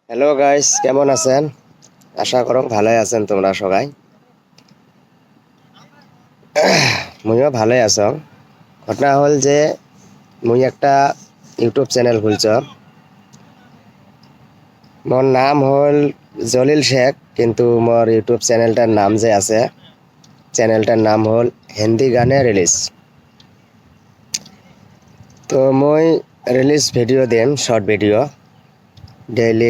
Hello guys, কেমন আছেন? আশা করো ভালোই আছেন তোমরা সবাই। মুইও ভালোই আছো। ঘটনা হল যে মুই একটা ইউটিউব চ্যানেল খুলছ। মোর নাম হল জলিল শেখ, কিন্তু মোর ইউটিউব চ্যানেলটার নাম যে আছে, চ্যানেলটার নাম হল হিন্দি গানে রিলিজ। তো মই রিলিজ ভিডিও দিম, শর্ট ভিডিও ডেইলি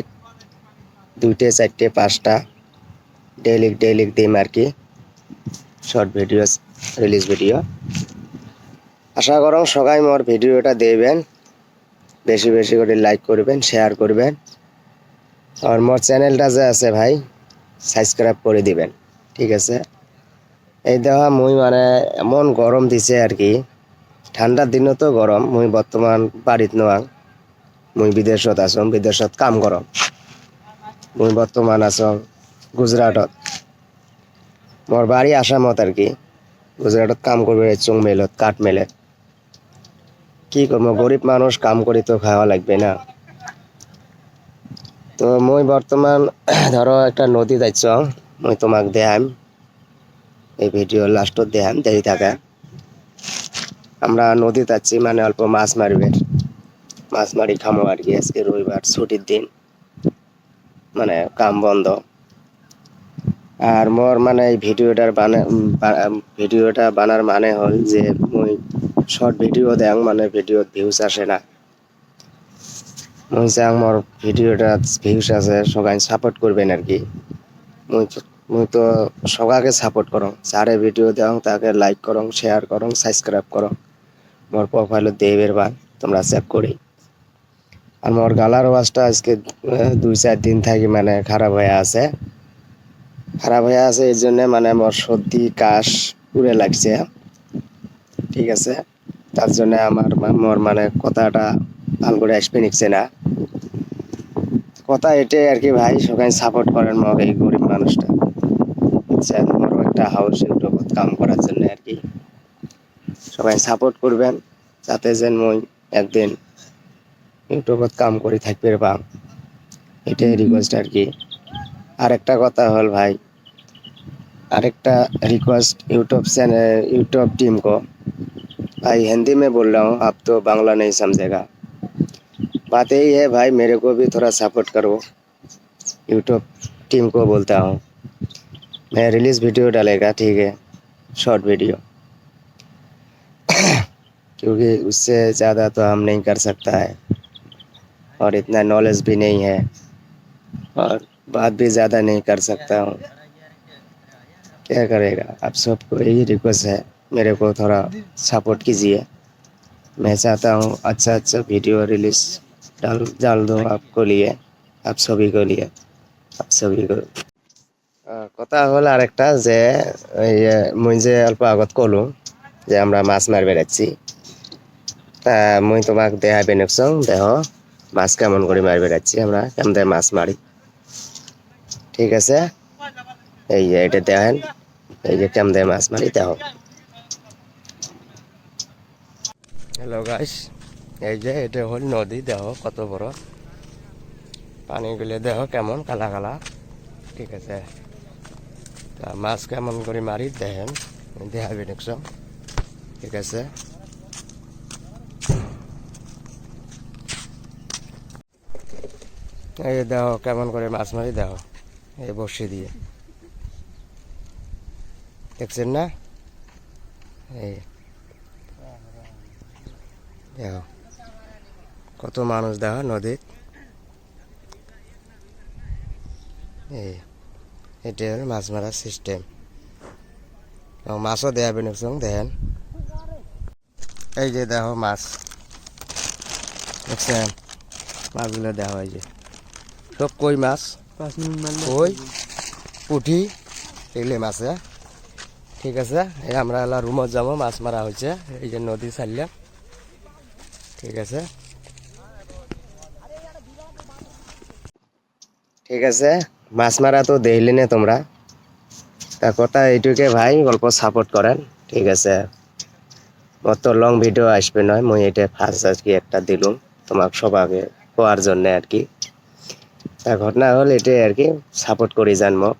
2টে 4টে 5টা ডেইলি দিম আর কি, শর্ট ভিডিও রিলিজ ভিডিও। আশা করো সবাই মোর ভিডিওটা দেখবেন, বেশি বেশি করে লাইক করবেন, শেয়ার করবেন, আর মোর চ্যানেলটা যে আছে ভাই সাবস্ক্রাইব করে দিবেন, ঠিক আছে? এই দেখা মুই মানে এমন গরম দিছে আর কি, ঠান্ডার দিনও তো গরম। মুই বর্তমান বাড়িত নোয়াং, মুই বিদেশত আছো, বিদেশত কাম করম। মুই বর্তমান আছো গুজরাটত, মোর বাড়ি আসামত আর কি। গুজরাটত কাম করবে চুং মেলত, কাঠ মেলে। কি করবো, গরিব মানুষ, কাম করি তো খাওয়া লাগবে না। তো মই বর্তমান ধরো একটা নদী যাচ্ছ, মই তোমাক দেখাম, এই ভিডিও লাস্টত দেখাম, দেরি থাকে। আমরা নদী যাচ্ছি, মানে অল্প মাছ মারবে, মাছ মারি খামো আর কি। আজকে রবিবার, ছুটির দিন, মানে কাম বন্ধ। আর মোর মানে এই ভিডিওটা বানার মানে হল যে মই শর্ট ভিডিও দেখ, মানে ভিডিও ভিউজ আসে না। মই চাং মোর ভিডিওটা ভিউজ আছে, সবাই সাপোর্ট করবেন আর কি। মুই তো সবাইকে সাপোর্ট করো, যারে ভিডিও দেও তাকে লাইক করো, শেয়ার করো, সাবস্ক্রাইব করো। মোর প্রোফাইলত দেবের বা তোমরা চেক করি। আর মোর গালার আওয়াজটা আজকে 2-4 দিন থাকি মানে খারাপ হয়ে আছে। এই জন্য মানে মোর সর্দি কাশ পুরে লাগছে, ঠিক আছে? তার জন্য মোর মানে কথাটা ভাল করে আসবে নিচ্ছে না। কথা এটাই আর কি ভাই, সবাই সাপোর্ট করেন মোর এই গরিব মানুষটা, বুঝছেন? মোরও একটা হাউস ইউটিউবত কাম করার জন্য আর কি, সবাই সাপোর্ট করবেন, যাতে যেন মই একদিন ইউটিউবত কাম করে থাকবে পাম, এটাই রিকোয়েস্ট আর কি। আরেকটা কথা হল ভাই, আরেকটা रिक्वेस्ट यूट्यूब टीम को, भाई हिंदी में बोल रहा हूँ, आप तो बांग्ला नहीं समझेगा। बात यही है भाई, मेरे को भी थोड़ा सपोर्ट करो। यूट्यूब टीम को बोलता हूँ, मैं रिलीज वीडियो डालेगा, ठीक है, शॉर्ट वीडियो, क्योंकि उससे ज़्यादा तो हम नहीं कर सकता है, और इतना नॉलेज भी नहीं है, और बात भी ज़्यादा नहीं कर सकता हूँ। क्या करेगा, आप सबको यही रिक्वेस्ट है, मेरे को थोड़ा सपोर्ट कीजिए। मैं चाहता हूँ अच्छा अच्छा वीडियो रिलीज डाल दूँ आपको लिए, आप सभी को लिए, आप सभी को। কথা হল আরেকটা যে মুই যে অল্প আগত কলো যে আমরা মাছ মারবে যাচ্ছি, তা মুই তোমাক দেখাবে নেকছং, দেহ মাছ কেমন করে মারবে যাচ্ছি, আমরা কেমন মাছ মারি, ঠিক আছে? এই যে এটা দেখেন, এই যে কেমন মাছ মারি দেহ। হ্যালো গাইস, এই যে এটা হল নদী, দেহ কত বড়, পানিগুলো দেহ কেমন কালা কালা, ঠিক আছে? তা মাছ কেমন করে মারি দেখেন, দেখাবে নেকছং, ঠিক আছে? এই দেহ কেমন করে মাছ মারি দেহ, এই বসে দিয়ে, দেখছেন না? এই দেখো কত মানুষ দেহ নদীত। এই এটা হল মাছ মারার সিস্টেম, মাছও দেখাবে নেকছং, দেখেন। এই যে দেখো মাছ, দেখছেন? মাছগুলো দেওয়া হয় যে সব কই মাছ, কই পুঠি, এগুলি মাছ, ঠিক আছে? এই আমরা এলা রুমত যাবো, মাছ মারা হয়েছে, এই যে নদী ছাড়লাম, ঠিক আছে? ঠিক আছে, মাছ মারা তো দেখলি না তোমরা, তা কথা এইটুকে ভাই, অল্প সাপোর্ট করেন, ঠিক আছে? অত লং ভিডিও আসবে নয়, মুই এটা ফার্স্ট আর কি একটা দিলুম তোমাক সবাকে কোয়ার জন্য আর কি। ঘটনা হল এটাই আর কি, সাপোর্ট করে যান মোর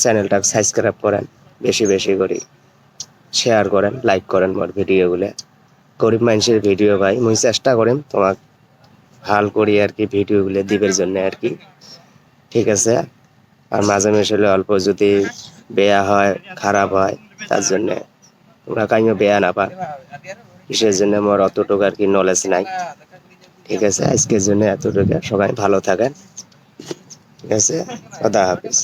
চ্যানেলটা সাবস্ক্রাইব করেন, বেশি বেশি করে শেয়ার করেন, লাইক করেন মোর ভিডিওগুলো। গরিব মানুষের ভিডিও ভাই, মুই চেষ্টা করিম তোমাক ভাল করি আর কি ভিডিওগুলো দিবের জন্য আর কি, ঠিক আছে। আর মাঝে মাঝে অল্প যদি বেয়া হয়, খারাপ হয়, তার জন্য তোমরা কাইও বেয়া না পা, কিসের জন্য মোর অতটুকু আর কি নলেজ নাই, ঠিক আছে। আজকের জন্য এতটুকু, সবাই ভালো থাকেন, ঠিক আছে। খোদা হাফিজ।